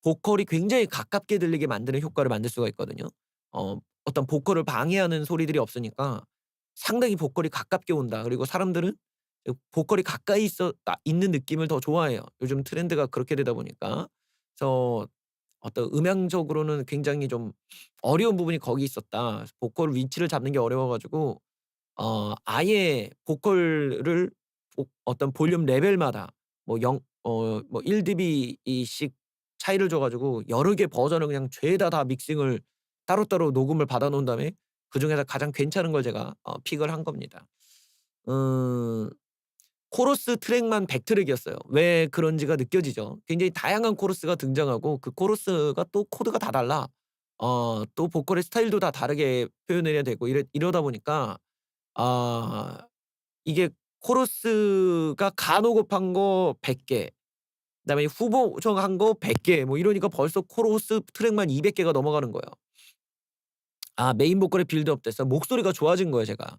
보컬이 굉장히 가깝게 들리게 만드는 효과를 만들 수가 있거든요. 어떤 보컬을 방해하는 소리들이 없으니까 상당히 보컬이 가깝게 온다. 그리고 사람들은 보컬이 가까이 있는 느낌을 더 좋아해요. 요즘 트렌드가 그렇게 되다 보니까. 그래서 어떤 음향적으로는 굉장히 좀 어려운 부분이 거기 있었다. 보컬 위치를 잡는 게 어려워 가지고 아예 보컬을 어떤 볼륨 레벨마다 뭐 1 dB 씩 차이를 줘 가지고 여러 개 버전을 그냥 죄다 다 믹싱을 따로따로 녹음을 받아 놓은 다음에 그중에서 가장 괜찮은 걸 제가 픽을 한 겁니다. 음 코러스 트랙만 100 트랙이었어요. 왜 그런지가 느껴지죠. 굉장히 다양한 코러스가 등장하고 그 코러스가 또 코드가 다 달라. 또 보컬의 스타일도 다 다르게 표현을 해야 되고 이러다 보니까 아 이게 코러스가 간호급한 거 100 개, 그다음에 후보 요청한 거 100 개, 뭐 이러니까 벌써 코러스 트랙만 200 개가 넘어가는 거예요. 아, 메인 보컬의 빌드업 됐어. 목소리가 좋아진 거예요 제가.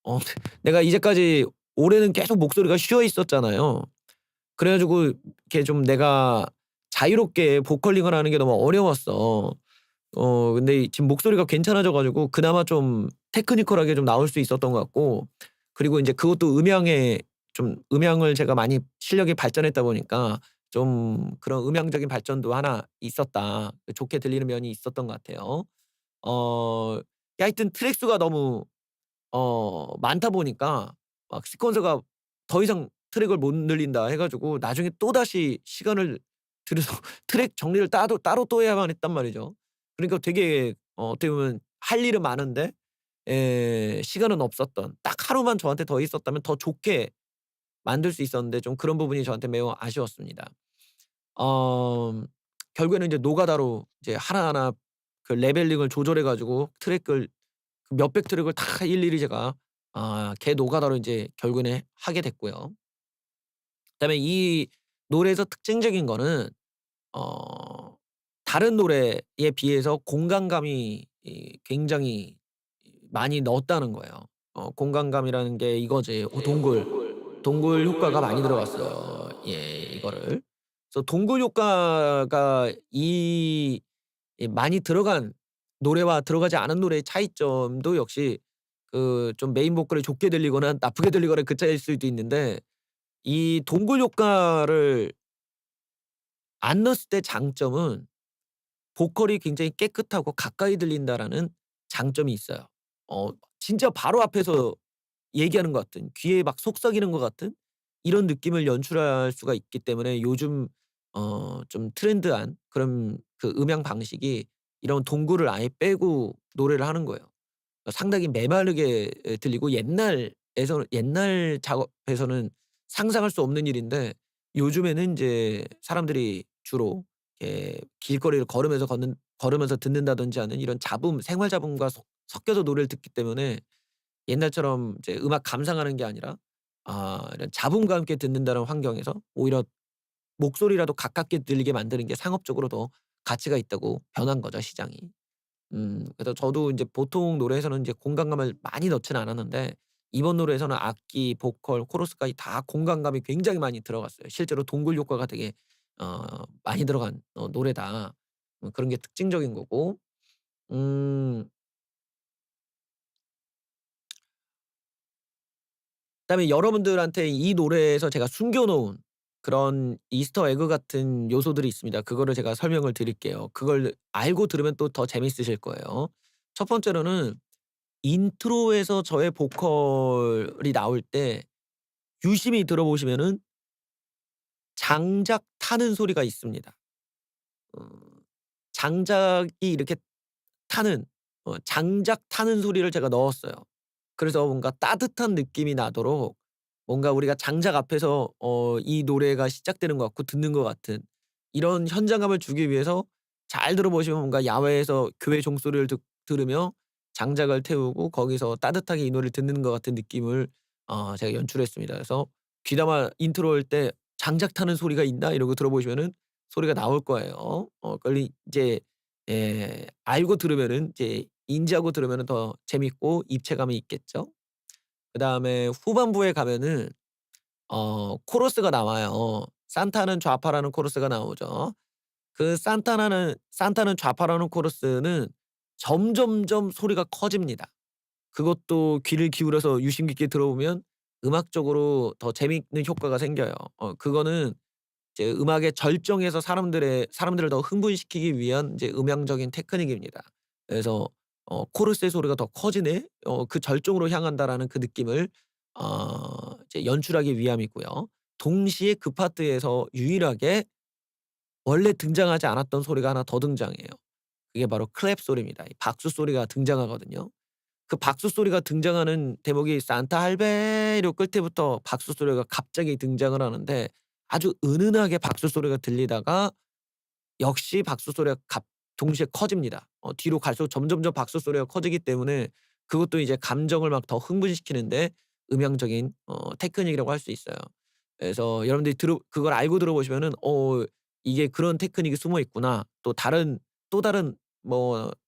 어 내가 이제까지 올해는 계속 목소리가 쉬어 있었잖아요. 그래 가지고 이렇게 좀 내가 자유롭게 보컬링을 하는 게 너무 어려웠어. 근데 지금 목소리가 괜찮아져 가지고 그나마 좀 테크니컬하게 좀 나올 수 있었던 것 같고, 그리고 인제 그것도 음향에 좀 음향을 제가 많이 실력이 발전했다 보니까 좀 그런 음향적인 발전도 하나 있었다. 좋게 들리는 면이 있었던 것 같아요. 어 하여튼 트랙 수가 너무 많다 보니까 막 시퀀서가 더 이상 트랙을 못 늘린다 해 가지고 나중에 또다시 시간을 들여서 트랙 정리를 따로 또 해야만 했단 말이죠. 그러니까 되게 어떻게 보면 할 일은 많은데 시간은 없었던, 딱 하루만 저한테 더 있었다면 더 좋게 만들 수 있었는데 좀 그런 부분이 저한테 매우 아쉬웠습니다. 어 결국에는 이제 노가다로 이제 하나하나 그 레벨링을 조절해 가지고 트랙을 그 몇백 트랙을 다 일일이 제가 개 노가다로 인제 결국에는 하게 됐고요. 그다음에 이 노래에서 특징적인 거는 어 다른 노래에 비해서 공간감이 굉장히 많이 넣었다는 거예요. 공간감이라는 게 이거지. 동굴 효과가 많이 들어갔어요. 예, 이거를. 그래서 동굴 효과가 많이 들어간 노래와 들어가지 않은 노래의 차이점도 역시 그 좀 메인 보컬이 좋게 들리거나 나쁘게 들리거나 그 차이일 수도 있는데, 이 동굴 효과를 안 넣었을 때 장점은 보컬이 굉장히 깨끗하고 가까이 들린다라는 장점이 있어요. 어 진짜 바로 앞에서 얘기하는 것 같은, 귀에 막 속삭이는 것 같은 이런 느낌을 연출할 수가 있기 때문에 요즘 좀 트렌드한 그런 그 음향 방식이 이런 동굴을 아예 빼고 노래를 하는 거예요. 상당히 메마르게 들리고, 옛날 작업에서는 상상할 수 없는 일인데 요즘에는 인제 사람들이 주로 이렇게 길거리를 걸으면서 듣는다든지 하는 이런 생활 잡음과 섞여서 노래를 듣기 때문에 옛날처럼 이제 음악 감상하는 게 아니라 이런 잡음과 함께 듣는다는 환경에서 오히려 목소리라도 가깝게 들리게 만드는 게 상업적으로 더 가치가 있다고 변한 거죠, 시장이. 그래서 저도 인제 보통 노래에서는 인제 공간감을 많이 넣지는 않았는데 이번 노래에서는 악기, 보컬, 코러스까지 다 공간감이 굉장히 많이 들어갔어요. 실제로 동굴 효과가 되게 많이 들어간 노래다. 그런 게 특징적인 거고. 음 그다음에 여러분들한테 이 노래에서 제가 숨겨 놓은 그런 이스터 에그 같은 요소들이 있습니다. 그거를 제가 설명을 드릴게요. 그걸 알고 들으면 또 더 재밌으실 거예요. 첫 번째로는 인트로에서 저의 보컬이 나올 때 유심히 들어보시면은 장작 타는 소리가 있습니다. 어 장작이 이렇게 타는 장작 타는 소리를 제가 넣었어요. 그래서 뭔가 따뜻한 느낌이 나도록, 뭔가 우리가 장작 앞에서 이 노래가 시작되는 것 같고 듣는 것 같은 이런 현장감을 주기 위해서, 잘 들어보시면 뭔가 야외에서 교회 종소리를 들으며 장작을 태우고 거기서 따뜻하게 이 노래를 듣는 것 같은 느낌을 제가 연출했습니다. 그래서 귀담아 인트로일 때 '장작 타는 소리가 있나?' 이러고 들어보시면은 소리가 나올 거예요. 그걸 이제 알고 들으면은, 이제 인지하고 들으면은 더 재밌고 입체감이 있겠죠. 그다음에 후반부에 가면은 코러스가 나와요. 산타는 좌파라는 코러스가 나오죠. 그 산타는 좌파라는 코러스는 점점점 소리가 커집니다. 그것도 귀를 기울여서 유심 깊게 들어보면 음악적으로 더 재미있는 효과가 생겨요. 그거는 이제 음악의 절정에서 사람들을 더 흥분시키기 위한 이제 음향적인 테크닉입니다. 그래서 '코러스의 소리가 더 커지네. 그 절정으로 향한다.'라는 그 느낌을 이제 연출하기 위함이고요. 동시에 그 파트에서 유일하게 원래 등장하지 않았던 소리가 하나 더 등장해요. 그게 바로 클랩 소리입니다. 이 박수 소리가 등장하거든요. 그 박수 소리가 등장하는 대목이 산타 할배로 끌 때부터 박수 소리가 갑자기 등장을 하는데, 아주 은은하게 박수 소리가 들리다가 역시 박수 소리가 동시에 커집니다. 뒤로 갈수록 점점점 박수 소리가 커지기 때문에 그것도 이제 감정을 막 더 흥분시키는데 음향적인 테크닉이라고 할 수 있어요. 그래서 여러분들이 그걸 알고 들어보시면은 '이게 그런 테크닉이 숨어 있구나.' 또 다른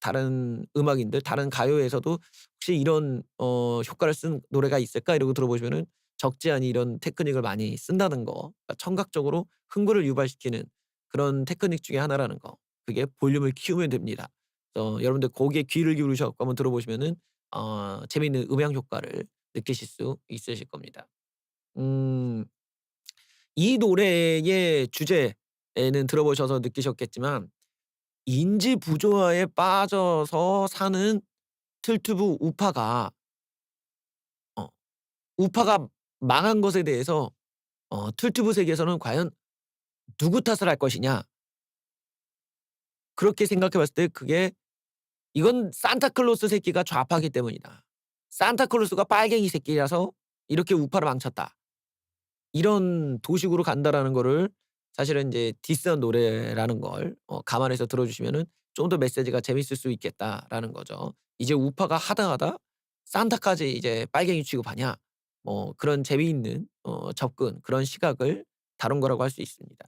다른 음악인들 다른 가요에서도 '혹시 이런 효과를 쓴 노래가 있을까?' 이러고 들어보시면은 적지 않은 이런 테크닉을 많이 쓴다는 거. 그러니까 청각적으로 흥분을 유발시키는 그런 테크닉 중에 하나라는 거. 그게 볼륨을 키우면 됩니다. 여러분들 거기에 귀를 기울이셔 갖고 한번 들어보시면은 재미있는 음향 효과를 느끼실 수 있으실 겁니다. 음 이 노래의 주제에는 들어보셔서 느끼셨겠지만 인지 부조화에 빠져서 사는 틀튜브 어 우파가 망한 것에 대해서 틀튜브 세계에서는 과연 누구 탓을 할 것이냐, 그렇게 생각해 봤을 때 이건 산타클로스 새끼가 좌파기 때문이다. 산타클로스가 빨갱이 새끼라서 이렇게 우파를 망쳤다. 이런 도식으로 간다라는 거를 사실은 인제 디스한 노래라는 걸 감안해서 들어 주시면은 좀 더 메시지가 재밌을 수 있겠다라는 거죠. 이제 우파가 하다 산타까지 이제 빨갱이 취급하냐, 그런 재미있는 접근, 그런 시각을 다룬 거라고 할 수 있습니다.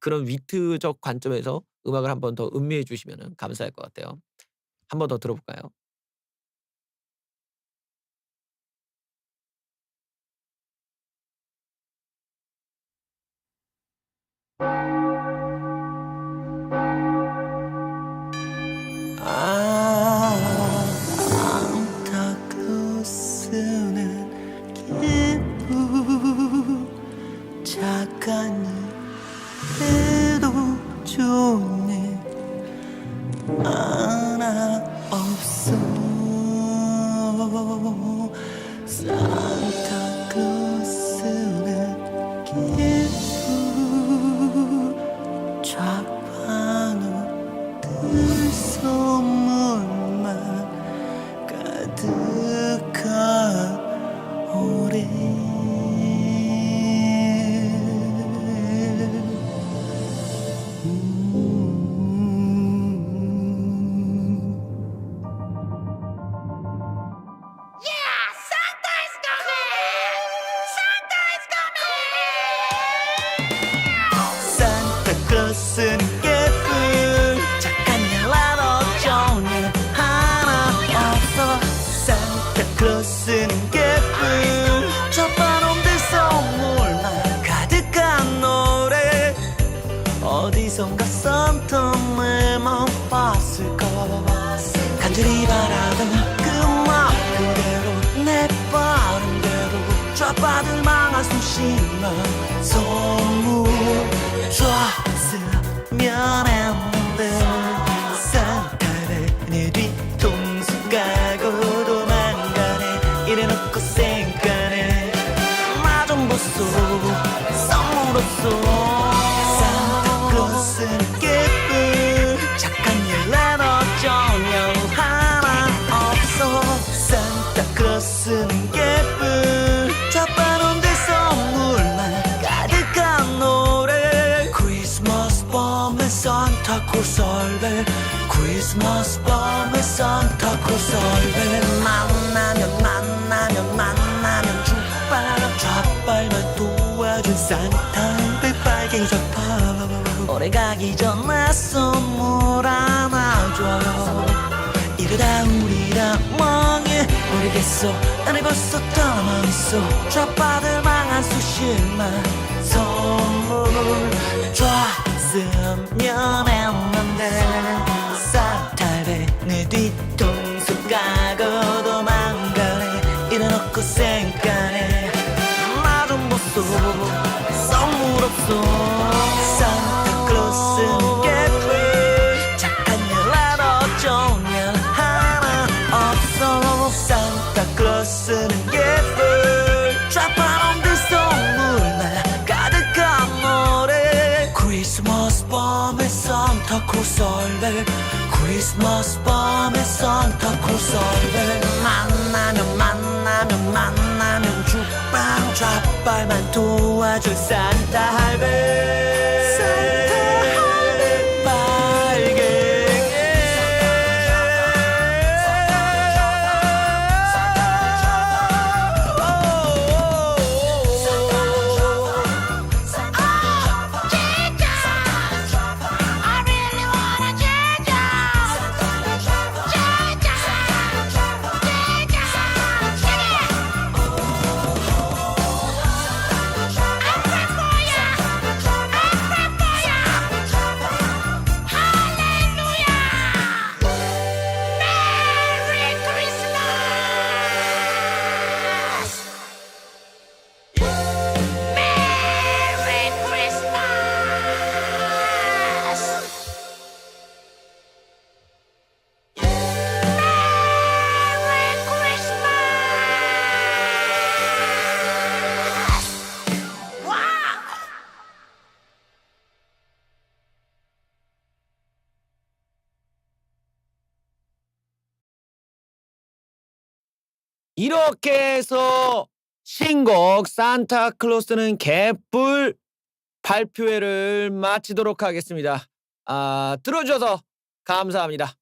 그런 위트적 관점에서 음악을 한번 더 음미해 주시면은 감사할 것 같아요. 한 번 더 들어볼까요? 안타크로스는 기분 착한 일도 좋네 하나 없어 산타크로스는 기분 좌판우 들 선물만 가득한 올해 산타클로스는 예쁜 착한 일라도 좋은 일 하나 없어 산타클로스는 예쁜 첫바람들 선물만 가득한 노래 어디선가 산타를 못 봤을까 간절히 바라던 그 맘 그대로 내 바람대로 좌파들 망할 수심한 선물 줬으면 했는데 산타를 내 뒤통수 까고 도망가네 이래놓고 생각하네 나 좀 보소 선물 없어 산타클로스는 예쁜 착한 일날 어쩌면 하나 없어 산타클로스는 예쁜 좌파놈들 선물만 가득한 노래 크리스마스 밤에 산타클로스 얼벨 크리스마스 밤에 산타클로스 얼벨 만나면 좌빨만 도와준 산타 빨갱이 좌파 오래 가기 전에 선물 하나 줘요 이러다 우리 다 멍해 모르겠어 나를 벌써 떠나만 있어 좌파들 망한 수십만 선물 줬으면 했는데 산타를 내 뒤통수 까고 도망가네 이래놓고 생각하네 나 좀 보소 선물 없어 산타클로스는 예쁜 착한 일라도 좋은 일 하나 없어 산타클로스는 예쁜 좌파놈들 선물만 가득한 노래 크리스마스 밤에 산타클로스 얼벨 크리스마스 밤에 산타클로스 얼벨 만나면 죽방 좌빨만 도와줄 산타 할배 빨갱이 이렇게 해서 신곡 산타클로스는 개뿔 발표회를 마치도록 하겠습니다. 들어주셔서 감사합니다.